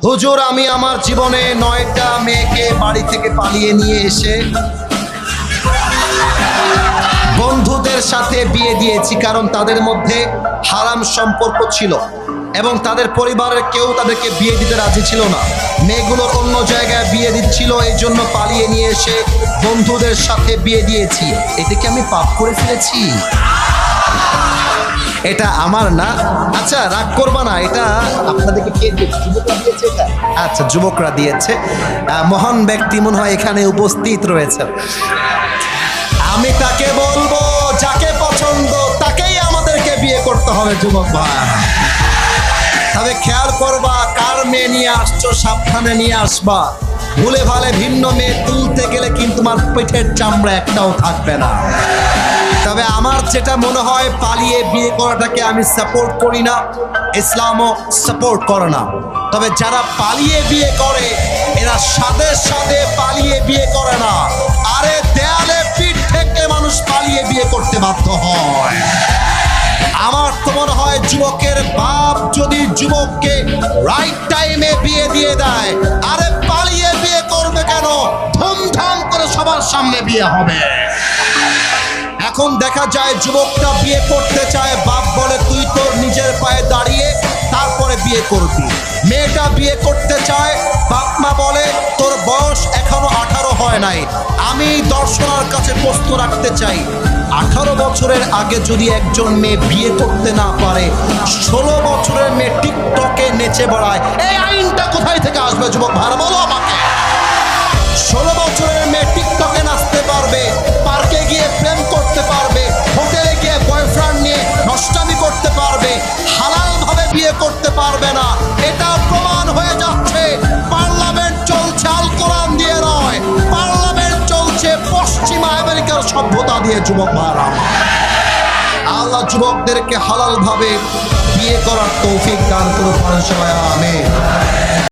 হুজুর আমি আমার জীবনে 9টা মেয়েকে বাড়ি থেকে পালিয়ে নিয়ে এসে বন্ধুদের সাথে বিয়ে দিয়েছি, কারণ তাদের মধ্যে হারাম সম্পর্ক ছিল এবং তাদের পরিবারের কেউ তাদেরকে বিয়ে দিতে রাজি ছিল না। মেয়েগুলোর অন্য জায়গায় বিয়ে দিচ্ছিল, এই জন্য পালিয়ে নিয়ে এসে বন্ধুদের সাথে বিয়ে দিয়েছি। এতে কি আমি পাপ করে ফেলেছি? এটা আমার না। আচ্ছা রাগ করবা না, এটা আপনাদেরকে কে দিয়েছে? যুবকরা দিয়েছে এটা? আচ্ছা যুবকরা দিয়েছে। মহান ব্যক্তি মনে হয় এখানে উপস্থিত রয়েছে। আমি তাকে বলবো যাকে পছন্দ তাকেই আমাদেরকে বিয়ে করতে হবে যুবক ভাই। তবে খেয়াল করবা কার মেয়ে নিয়ে আসছো, সাবধানে নিয়ে আসবা। ভুলে ভালে ভিন্ন মেয়ে তুলতে গেলে কিন্তু তোমার পেটের চামড়া একটাও থাকবে না। তবে আমার যেটা মনে হয়, পালিয়ে বিয়ে করাটাকে আমি সাপোর্ট করি না, ইসলামও সাপোর্ট করে না। তবে যারা পালিয়ে বিয়ে করে এরা সাথে সাথে পালিয়ে বিয়ে করে না, আরে দেয়ালে পিঠ থেকে মানুষ পালিয়ে বিয়ে করতে বাধ্য হয়। আমার তো মনে হয় যুবকের বাপ যদি যুবককে রাইট টাইমে বিয়ে দিয়ে দেয়, আরে পালিয়ে বিয়ে করবে কেন? ধুমধাম করে সবার সামনে বিয়ে হবে। এখন দেখা যায় যুবকটা বিয়ে করতে চায়, বাপ বলে তুই তোর নিজের পায়ে দাঁড়িয়ে তারপরে বিয়ে করবি। মেয়েটা বিয়ে করতে চায়, বাপ মা বলে তোর বয়স এখনো 18 হয় নাই। আমি দর্শনার কাছে প্রশ্ন রাখতে চাই, 18 বছরের আগে যদি একজন মেয়ে বিয়ে করতে না পারে, 16 বছরের মেয়ে টিকটকে নেচে বেড়ায়, এই আইনটা কোথায় থেকে আসবে যুবক ভাইরা বলো আমাকে? 16 বছরের মেয়ে টিকটকে নাচতে পারবে, পার্কে গিয়ে প্রেম করতে পারবে, হোটেলে গিয়ে বয়ফ্রেন্ড নিয়ে নষ্টামি করতে পারবে, হালাল ভাবে বিয়ে করতে পারবে না। এটা প্রমাণ হয়ে যাচ্ছে পার্লামেন্ট চলছে আল কোরআন দিয়ে নয়, পার্লামেন্ট চলছে পশ্চিমা আমেরিকার সভ্যতা দিয়ে যুবক ভাইরা। আল্লাহ যুবকদেরকে হালাল ভাবে বিয়ে করার তৌফিক দান করুন সবাই, আমিন।